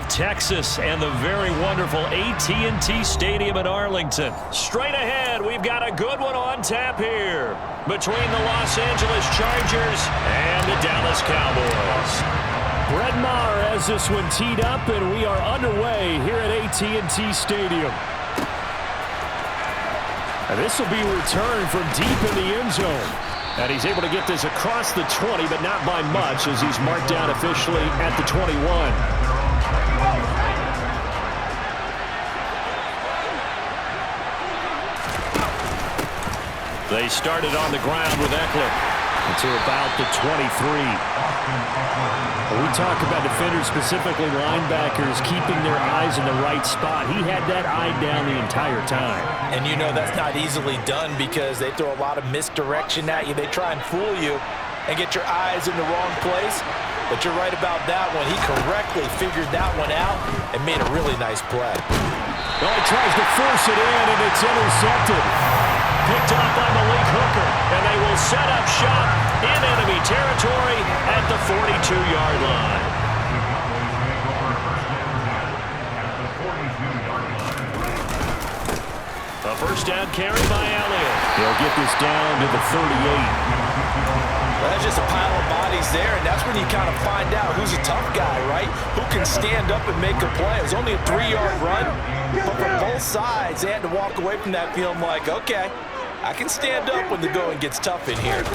of Texas and the very wonderful AT&T Stadium in Arlington. Straight ahead, we've got a good one on tap here between the Los Angeles Chargers and the Dallas Cowboys. Brett Maher has this one teed up, and we are underway here at AT&T Stadium. And this will be a return from deep in the end zone. And he's able to get this across the 20, but not by much, as he's marked down officially at the 21. They started on the ground with Eckler to about the 23. When we talk about defenders, specifically linebackers, keeping their eyes in the right spot, he had that eye down the entire time. And you know that's not easily done because they throw a lot of misdirection at you. They try and fool you and get your eyes in the wrong place. But you're right about that one. He correctly figured that one out and made a really nice play. Well, he tries to force it in, and it's intercepted. Picked off by Malik Hooker, and they will set up shop in enemy territory at the 42-yard line. A first down carry by Elliott. He'll get this down to the 38. Well, that's just a pile of bodies there, and that's when you kind of find out who's a tough guy, right? Who can stand up and make a play. It was only a 3-yard run, but from both sides, they had to walk away from that feeling like, okay, I can stand up when the going gets tough in here.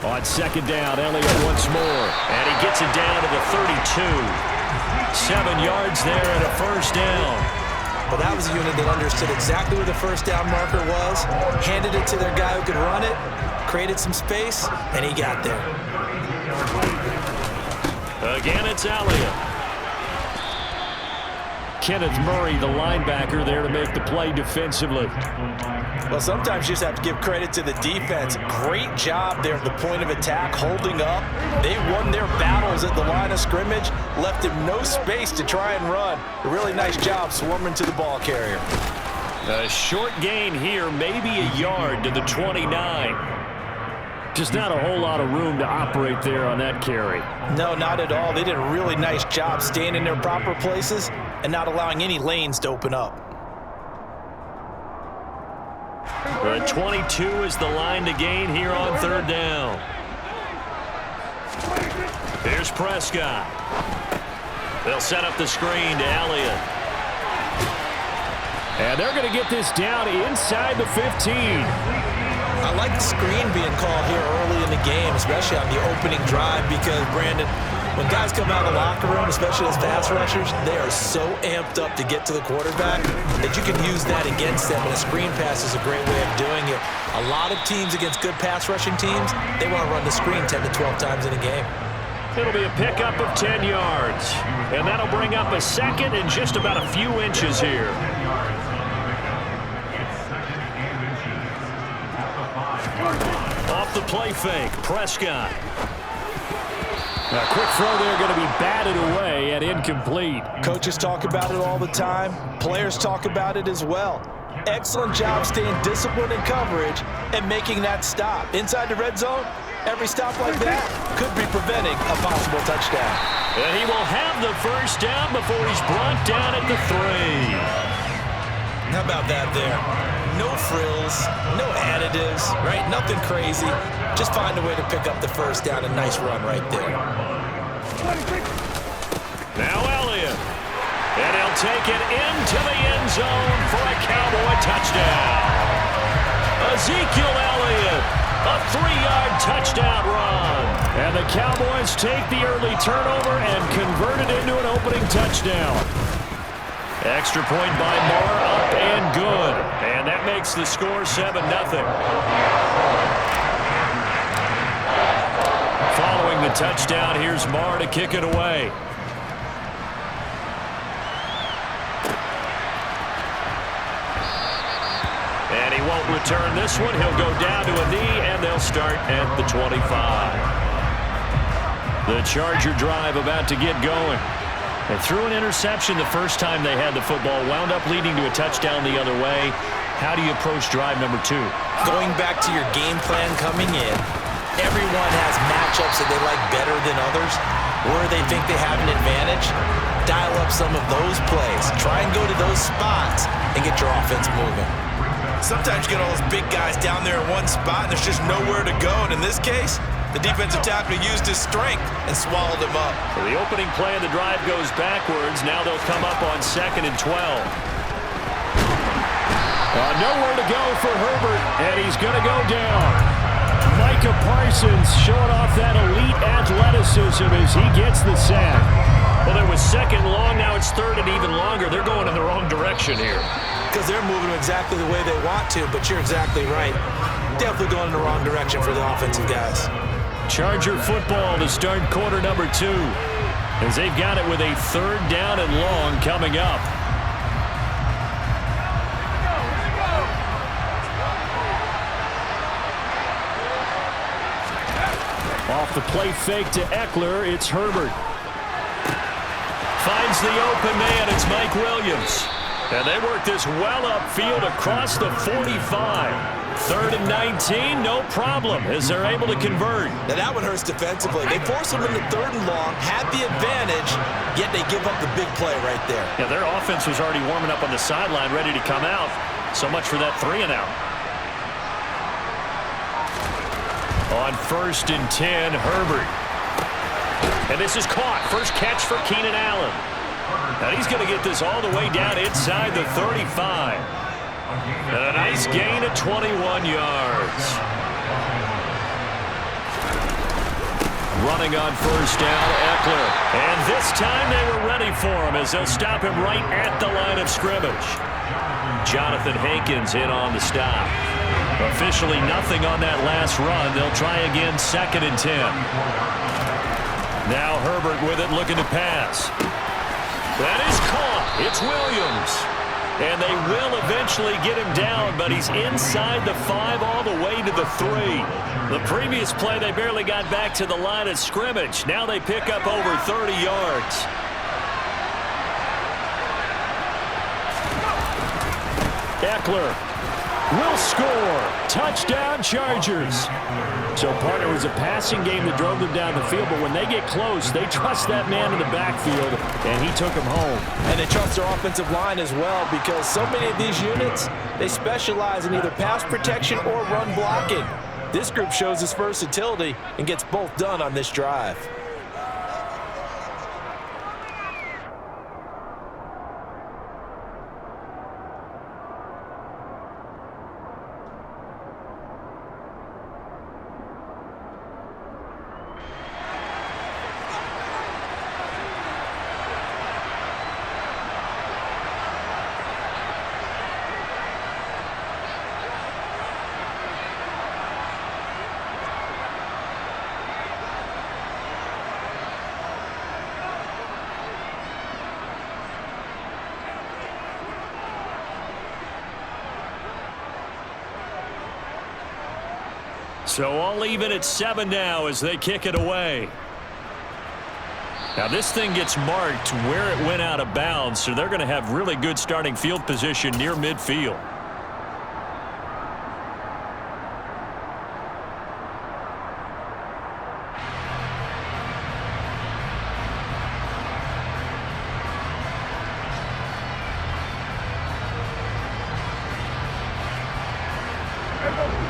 On second down, Elliott once more, and he gets it down to the 32. 7 yards there and a first down. Well, that was a unit that understood exactly where the first down marker was, handed it to their guy who could run it, created some space, and he got there. Again, it's Elliott. Kenneth Murray, the linebacker, there to make the play defensively. Well, sometimes you just have to give credit to the defense. Great job there at the point of attack, holding up. They won their battles at the line of scrimmage, left him no space to try and run. A really nice job swarming to the ball carrier. A short gain here, maybe a yard to the 29. Just not a whole lot of room to operate there on that carry. No, not at all. They did a really nice job staying in their proper places and not allowing any lanes to open up. The 22 is the line to gain here on third down. Here's Prescott. They'll set up the screen to Elliott. And they're going to get this down inside the 15. I like the screen being called here early in the game, especially on the opening drive, because, Brandon, when guys come out of the locker room, especially as pass rushers, they are so amped up to get to the quarterback that you can use that against them, and a screen pass is a great way of doing it. A lot of teams against good pass rushing teams, they want to run the screen 10 to 12 times in a game. It'll be a pickup of 10 yards, and that'll bring up a second and just about a few inches here. Off the play fake, Prescott. A quick throw there, going to be batted away and incomplete. Coaches talk about it all the time. Players talk about it as well. Excellent job staying disciplined in coverage and making that stop. Inside the red zone, every stop like that could be preventing a possible touchdown. And he will have the first down before he's brought down at the 3. How about that there? No frills, no additives, right? Nothing crazy. Just find a way to pick up the first down. A nice run right there. Now Elliott. And he'll take it into the end zone for a Cowboy touchdown. Ezekiel Elliott, a 3-yard touchdown run. And the Cowboys take the early turnover and convert it into an opening touchdown. Extra point by Maher, up and good. And that makes the score 7-0. Following the touchdown, here's Maher to kick it away. And he won't return this one. He'll go down to a knee, and they'll start at the 25. The Charger drive about to get going. They threw an interception the first time they had the football, wound up leading to a touchdown the other way. How do you approach drive number 2? Going back to your game plan coming in, everyone has matchups that they like better than others. where they think they have an advantage, dial up some of those plays. Try and go to those spots and get your offense moving. Sometimes you get all those big guys down there in one spot and there's just nowhere to go. And in this case, the defensive tackle used his strength and swallowed him up. So the opening play of the drive goes backwards. Now they'll come up on 2nd and 12. Nowhere to go for Herbert, and he's going to go down. Micah Parsons showing off that elite athleticism as he gets the sack. Well, it was 2nd long. Now it's 3rd and even longer. They're going in the wrong direction here. Because they're moving exactly the way they want to, but you're exactly right. Definitely going in the wrong direction for the offensive guys. Charger football to start quarter number 2, as they've got it with a 3rd down and long coming up. Off the play fake to Eckler, it's Herbert. Finds the open man, it's Mike Williams. And they work this well upfield across the 45. 3rd and 19, no problem, as they're able to convert. Now that one hurts defensively. They force them into 3rd and long, had the advantage, yet they give up the big play right there. Yeah, their offense was already warming up on the sideline, ready to come out. So much for that 3 and out. On 1st and 10, Herbert. And this is caught. First catch for Keenan Allen. Now he's going to get this all the way down inside the 35. And a nice gain of 21 yards. Running on 1st down, Eckler. And this time they were ready for him as they'll stop him right at the line of scrimmage. Jonathan Hankins in on the stop. Officially nothing on that last run. They'll try again 2nd and 10. Now Herbert with it, looking to pass. That is caught. It's Williams. And they will eventually get him down, but he's inside the 5 all the way to the 3. The previous play, they barely got back to the line of scrimmage. Now they pick up over 30 yards. Eckler will score. Touchdown, Chargers. So, partner, it was a passing game that drove them down the field, but when they get close, they trust that man in the backfield, and he took him home. And they trust their offensive line as well, because so many of these units, they specialize in either pass protection or run blocking. This group shows its versatility and gets both done on this drive. So all even at 7 now as they kick it away. Now this thing gets marked where it went out of bounds, so they're going to have really good starting field position near midfield.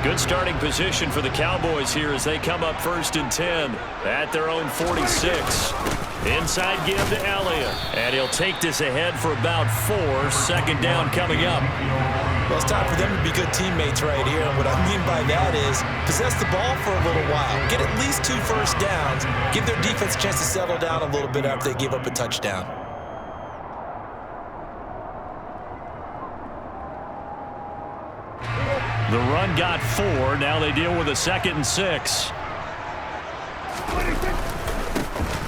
Good starting position for the Cowboys here as they come up 1st and 10 at their own 46. Inside give to Elliott. And he'll take this ahead for about 4. 2nd down coming up. Well, it's time for them to be good teammates right here. And what I mean by that is possess the ball for a little while. Get at least 2 first downs. Give their defense a chance to settle down a little bit after they give up a touchdown. The run got 4. Now they deal with a 2nd and 6.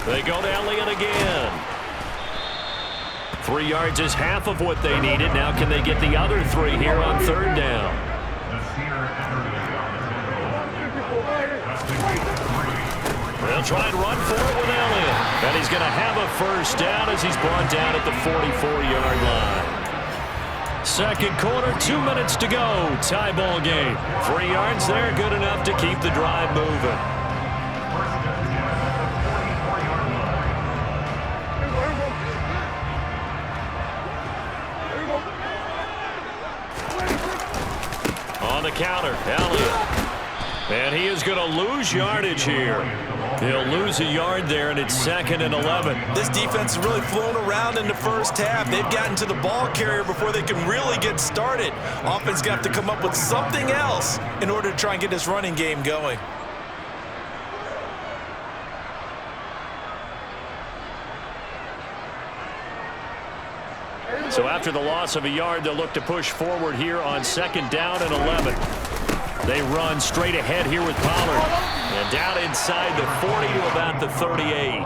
They go to Elliott again. 3 yards is half of what they needed. Now can they get the other 3 here on 3rd down? They'll try and run for it with Elliott. And he's going to have a 1st down as he's brought down at the 44-yard line. 2nd quarter, 2 minutes to go. Tie ball game. 3 yards there, good enough to keep the drive moving. the counter. Elliott. And he is going to lose yardage here. He'll lose a yard there, and it's 2nd and 11. This defense has really flown around in the first half. They've gotten to the ball carrier before they can really get started. Offense got to come up with something else in order to try and get this running game going. So after the loss of a yard, they'll look to push forward here on 2nd down and 11. They run straight ahead here with Pollard. And down inside the 40 to about the 38.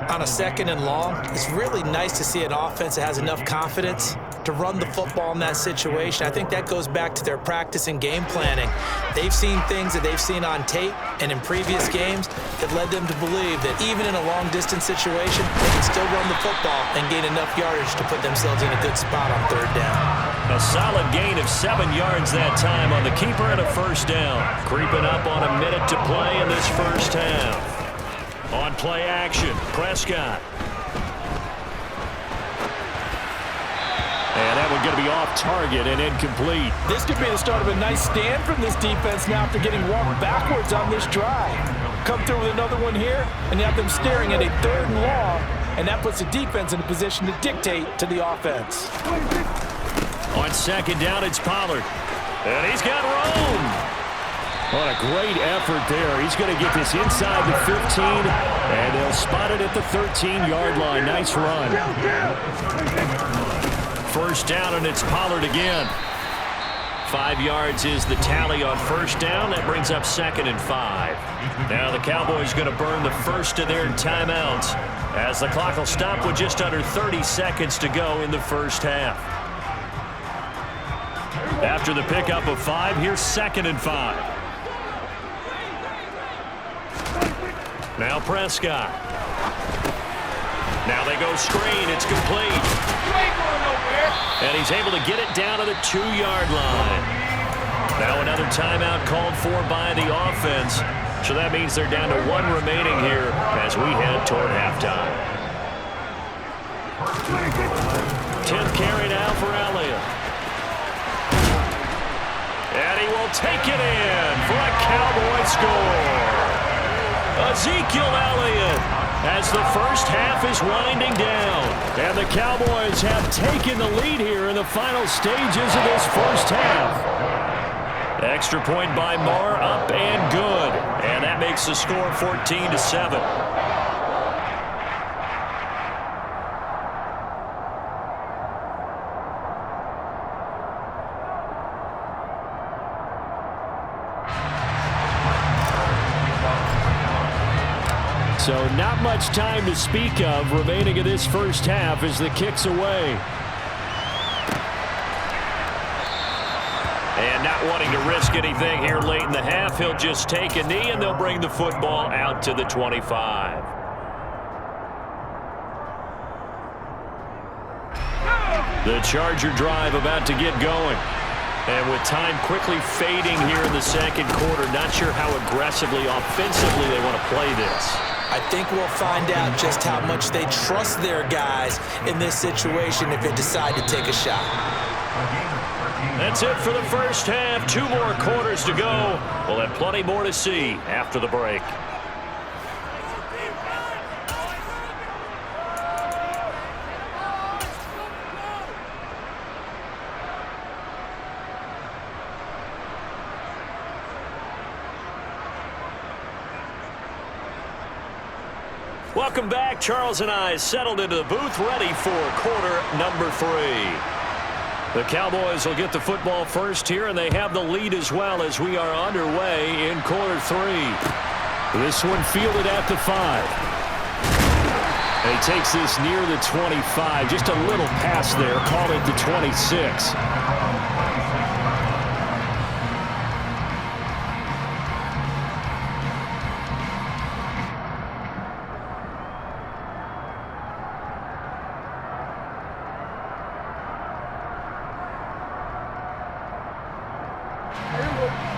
On a 2nd and long, it's really nice to see an offense that has enough confidence to run the football in that situation. I think that goes back to their practice and game planning. They've seen things that they've seen on tape and in previous games that led them to believe that even in a long-distance situation, they can still run the football and gain enough yardage to put themselves in a good spot on 3rd down. A solid gain of 7 yards that time on the keeper and a 1st down. Creeping up on a minute to play in this first half. On play action, Prescott. And that one's going to be off target and incomplete. This could be the start of a nice stand from this defense now after getting walked backwards on this drive. Come through with another one here, and you have them staring at a 3rd and long, and that puts the defense in a position to dictate to the offense. On 2nd down, it's Pollard. And he's got room. What a great effort there. He's going to get this inside the 15, and they'll spot it at the 13-yard line. Nice run. 1st down, and it's Pollard again. 5 yards is the tally on 1st down. That brings up 2nd and 5. Now the Cowboys going to burn the first of their timeouts as the clock will stop with just under 30 seconds to go in the first half. After the pickup of 5, here's 2nd and 5. Now Prescott. Now they go screen. It's complete. And he's able to get it down to the 2-yard line. Now another timeout called for by the offense. So that means they're down to 1 remaining here as we head toward halftime. 10th carry now for Elliott. And he will take it in for a Cowboy score. Ezekiel Elliott as the first half is winding down. And the Cowboys have taken the lead here in the final stages of this first half. Extra point by Marr, up and good. And that makes the score 14-7. So not much time to speak of remaining in this first half as the kick's away. And not wanting to risk anything here late in the half, he'll just take a knee and they'll bring the football out to the 25. The Charger drive about to get going. And with time quickly fading here in the 2nd quarter, not sure how aggressively, offensively they want to play this. I think we'll find out just how much they trust their guys in this situation if they decide to take a shot. That's it for the first half. 2 more quarters to go. We'll have plenty more to see after the break. Welcome back. Charles and I settled into the booth, ready for quarter number 3. The Cowboys will get the football first here, and they have the lead as well as we are underway in quarter 3. This one fielded at the 5. And he takes this near the 25. Just a little pass there. Call it the 26.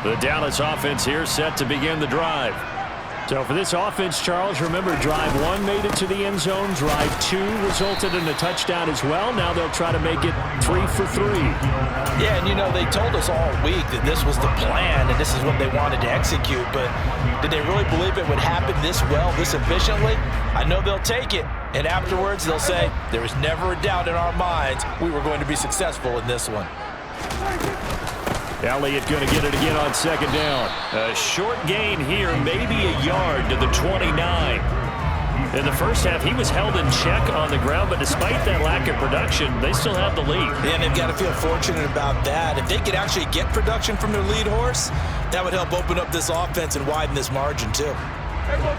The Dallas offense here set to begin the drive. So for this offense, Charles, remember drive 1 made it to the end zone. Drive 2 resulted in a touchdown as well. Now they'll try to make it 3 for 3. Yeah, and you know, they told us all week that this was the plan and this is what they wanted to execute. But did they really believe it would happen this well, this efficiently? I know they'll take it. And afterwards, they'll say, there was never a doubt in our minds we were going to be successful in this one. Elliott going to get it again on second down. A short gain here, maybe a yard to the 29. In the first half, he was held in check on the ground, but despite that lack of production, they still have the lead. Yeah, and they've got to feel fortunate about that. If they could actually get production from their lead horse, that would help open up this offense and widen this margin too.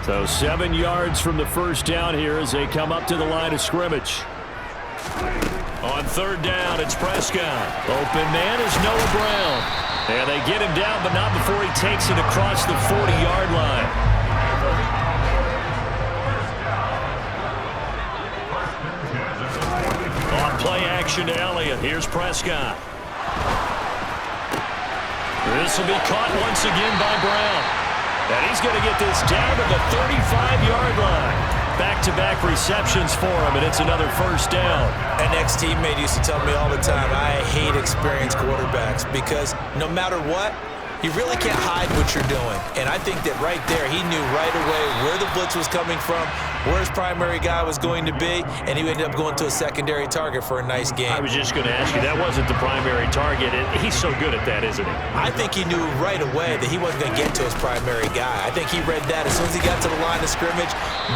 So 7 yards from the first down here as they come up to the line of scrimmage. On third down, it's Prescott. Open man is Noah Brown. And they get him down, but not before he takes it across the 40-yard line. On play action to Elliott. Here's Prescott. This will be caught once again by Brown. And he's going to get this down to the 35-yard line. Back-to-back receptions for him, and it's another first down. An ex-teammate used to tell me all the time, I hate experienced quarterbacks because no matter what, you really can't hide what you're doing. And I think that right there, he knew right away where the blitz was coming from, where his primary guy was going to be, and he ended up going to a secondary target for a nice game. I was just going to ask you, that wasn't the primary target. He's so good at that, isn't he? I think he knew right away that he wasn't going to get to his primary guy. I think he read that as soon as he got to the line of scrimmage,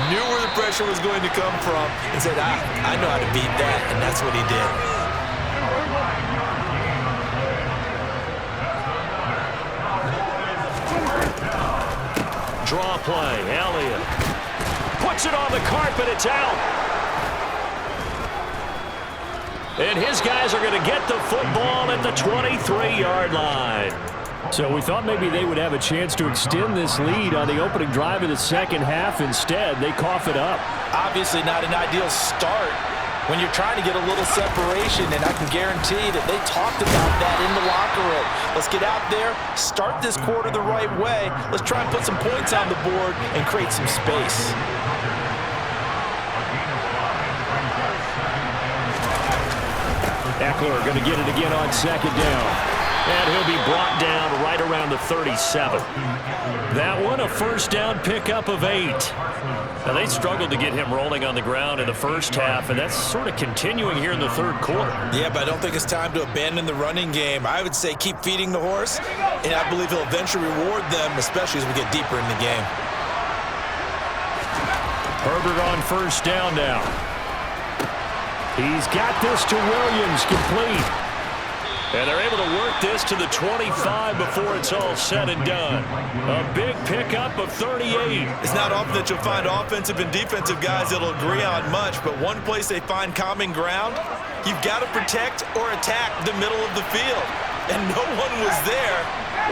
knew where the pressure was going to come from, and said, I know how to beat that, and that's what he did. Draw play, Elliott puts it on the carpet, it's out. And his guys are going to get the football at the 23-yard line. So we thought maybe they would have a chance to extend this lead on the opening drive of the second half. Instead, they cough it up. Obviously not an ideal start when you're trying to get a little separation, and I can guarantee that they talked about that in the locker room. Let's get out there, start this quarter the right way. Let's try and put some points on the board and create some space. Eckler going to get it again on second down. And he'll be brought down right around the 37. That one, a first down pickup of 8. Now, they struggled to get him rolling on the ground in the first half, and that's sort of continuing here in the third quarter. Yeah, but I don't think it's time to abandon the running game. I would say keep feeding the horse, and I believe he'll eventually reward them, especially as we get deeper in the game. Herbert on first down now. He's got this to Williams, complete. And they're able to work this to the 25 before it's all said and done. A big pickup of 38. It's not often that you'll find offensive and defensive guys that'll agree on much, but one place they find common ground, you've got to protect or attack the middle of the field. And no one was there.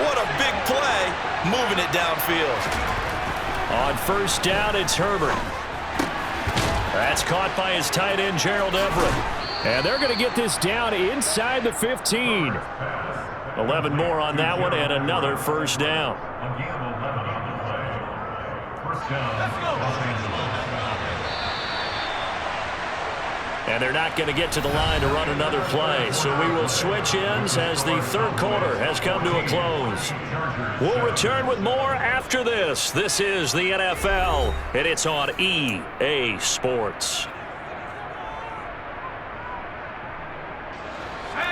What a big play, moving it downfield. On first down, it's Herbert. That's caught by his tight end, Gerald Everett. And they're going to get this down inside the 15. 11 more on that one and another first down. And they're not going to get to the line to run another play. So we will switch ends as the third quarter has come to a close. We'll return with more after this. This is the NFL, and it's on EA Sports.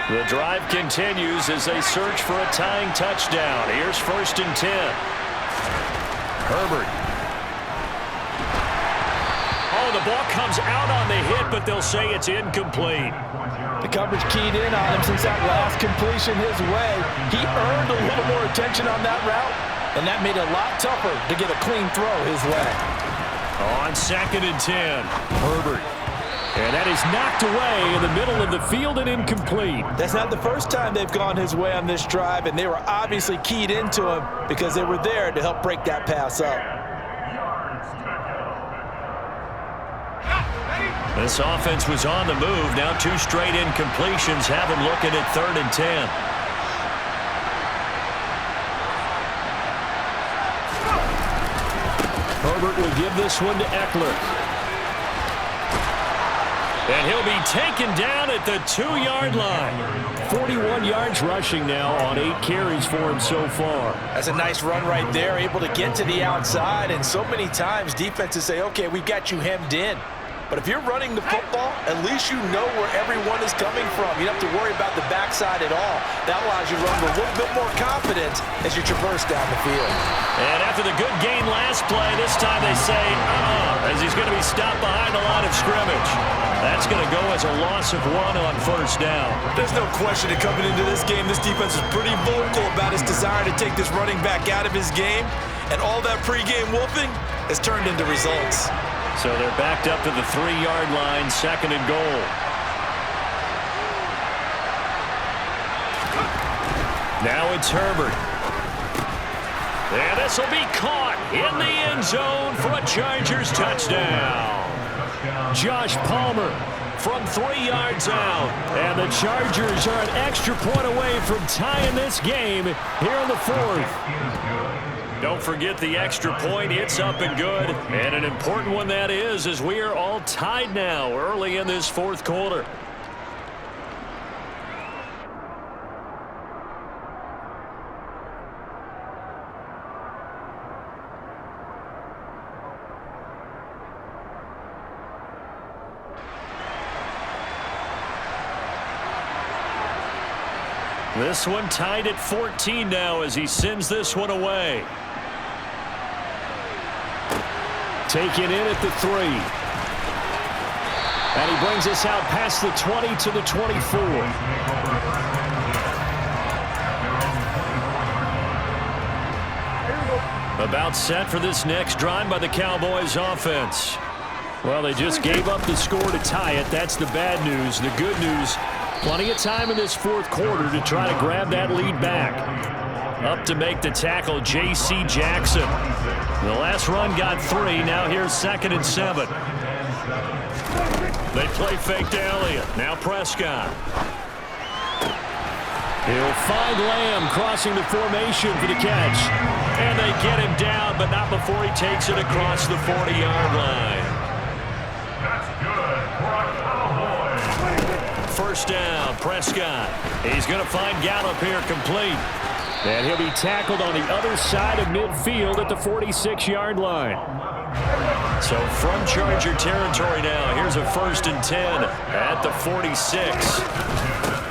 The drive continues as they search for a tying touchdown. Here's 1st and 10. Herbert. Oh, the ball comes out on the hit, but they'll say it's incomplete. The coverage keyed in on him since that last completion his way. He earned a little more attention on that route, and that made it a lot tougher to get a clean throw his way. On 2nd and 10, Herbert. And that is knocked away in the middle of the field and incomplete. That's not the first time they've gone his way on this drive, and they were obviously keyed into him because they were there to help break that pass up. This offense was on the move. Now 2 straight incompletions have them looking at 3rd and 10. Herbert will give this one to Eckler. And he'll be taken down at the 2-yard line. 41 yards rushing now on 8 carries for him so far. That's a nice run right there, able to get to the outside. And so many times defenses say, okay, we got you hemmed in. But if you're running the football, at least you know where everyone is coming from. You don't have to worry about the backside at all. That allows you to run with a little bit more confidence as you traverse down the field. And after the good gain last play, this time they say, as he's going to be stopped behind the line of scrimmage. That's going to go as a loss of 1 on first down. There's no question that coming into this game, this defense is pretty vocal about its desire to take this running back out of his game. And all that pregame whooping has turned into results. So they're backed up to the 3-yard line, 2nd and goal. Now it's Herbert. And this will be caught in the end zone for a Chargers touchdown. Josh Palmer from 3 yards out. And the Chargers are an extra point away from tying this game here in the 4th. Don't forget the extra point. It's up and good. And an important one that is, as we are all tied now early in this 4th quarter. This one tied at 14 now as he sends this one away. Taken in at the 3. And he brings us out past the 20 to the 24. About set for this next drive by the Cowboys offense. Well, they just gave up the score to tie it. That's the bad news. The good news, plenty of time in this 4th quarter to try to grab that lead back. Up to make the tackle, J.C. Jackson. The last run got 3. Now here's 2nd and 7. They play fake to Elliott. Now Prescott. He'll find Lamb crossing the formation for the catch. And they get him down, but not before he takes it across the 40-yard line. First down, Prescott. He's going to find Gallup here complete. And he'll be tackled on the other side of midfield at the 46-yard line. So from Charger territory now, here's a 1st and 10 at the 46.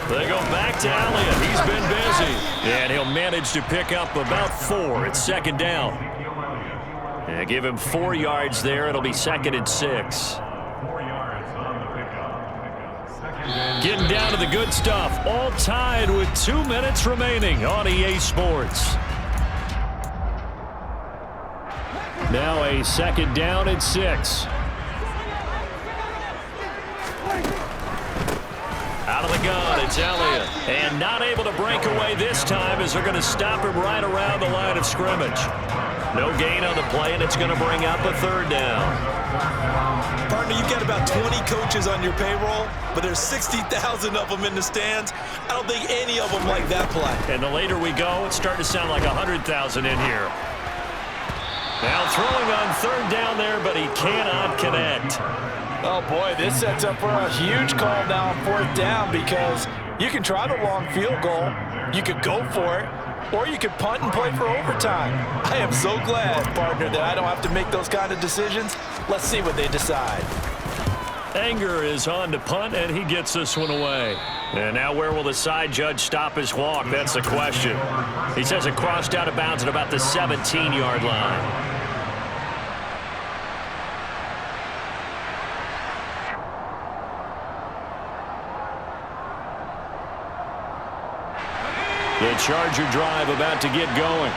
They go back to Elliott. He's been busy. And he'll manage to pick up about 4 at 2nd down. And give him 4 yards there. It'll be 2nd and 6. Getting down to the good stuff. All tied with 2 minutes remaining on EA Sports. Now a 2nd down and 6. Out of the gun, it's Elliott. And not able to break away this time as they're going to stop him right around the line of scrimmage. No gain on the play, and it's going to bring up a 3rd down. Partner, you've got about 20 coaches on your payroll, but there's 60,000 of them in the stands. I don't think any of them like that play. And the later we go, it's starting to sound like 100,000 in here. Now throwing on 3rd down there, but he cannot connect. Oh, boy, this sets up for a huge call now on 4th down because you can try the long field goal, you could go for it, or you could punt and play for overtime. I am so glad, partner, that I don't have to make those kind of decisions. Let's see what they decide. Anger is on to punt, and he gets this one away. And now where will the side judge stop his walk? That's the question. He says it crossed out of bounds at about the 17-yard line. The Charger drive about to get going.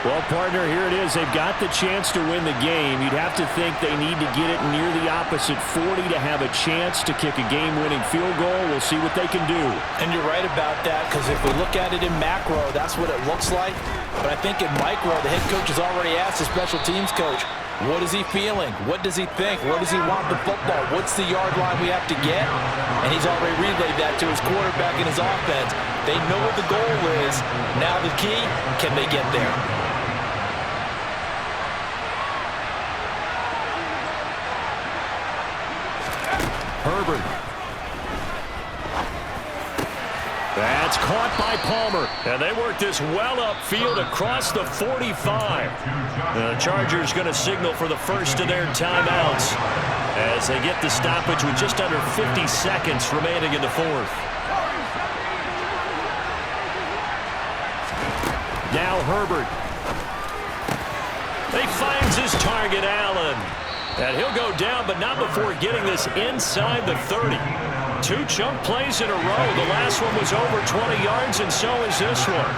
Well, partner, here it is. They've got the chance to win the game. You'd have to think they need to get it near the opposite 40 to have a chance to kick a game-winning field goal. We'll see what they can do. And you're right about that, because if we look at it in macro, that's what it looks like. But I think in micro, the head coach has already asked the special teams coach, what is he feeling? What does he think? Where does he want the football? What's the yard line we have to get? And he's already relayed that to his quarterback and his offense. They know what the goal is. Now the key, can they get there? That's caught by Palmer. And they work this well upfield across the 45. The Chargers going to signal for the first of their timeouts as they get the stoppage with just under 50 seconds remaining in the fourth. Now Herbert. He finds his target, Allen. And he'll go down, but not before getting this inside the 30. 2 chunk plays in a row. The last one was over 20 yards, and so is this one.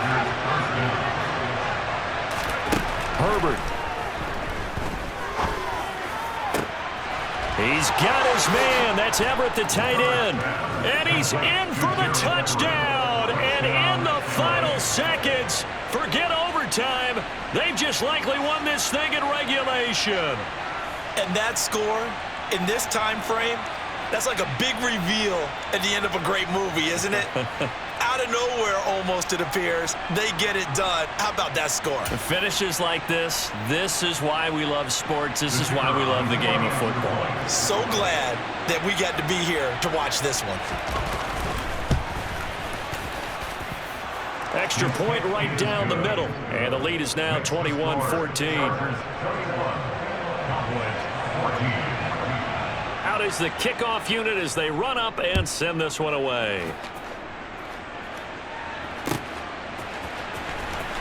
Herbert. He's got his man. That's Everett, the tight end. And he's in for the touchdown. And in the final seconds, forget overtime. They've just likely won this thing in regulation. And that score in this time frame, that's like a big reveal at the end of a great movie, isn't it? Out of nowhere, almost, it appears, they get it done. How about that score? Finishes like this is why we love sports. This is why we love the game of football. So glad that we got to be here to watch this one. Extra point right down the middle. And the lead is now 21-14. Out is the kickoff unit as they run up and send this one away.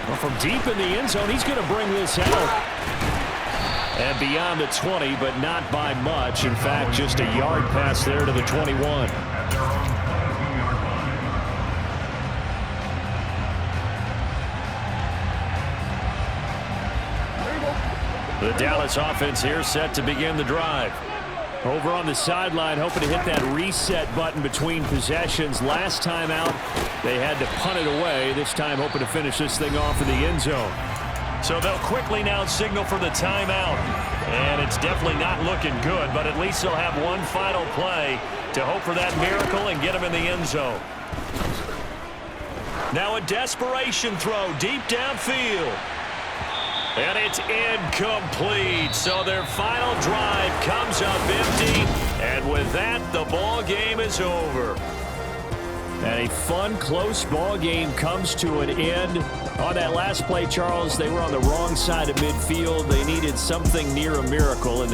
Well, from deep in the end zone, he's going to bring this out. And beyond the 20, but not by much. In fact, just a yard pass there to the 21. The Dallas offense here set to begin the drive. Over on the sideline, hoping to hit that reset button between possessions. Last time out, they had to punt it away. This time, hoping to finish this thing off in the end zone. So they'll quickly now signal for the timeout. And it's definitely not looking good, but at least they'll have one final play to hope for that miracle and get them in the end zone. Now a desperation throw deep downfield. And it's incomplete. So their final drive comes up empty. And with that, the ball game is over. And a fun, close ball game comes to an end. On that last play, Charles, they were on the wrong side of midfield. They needed something near a miracle. And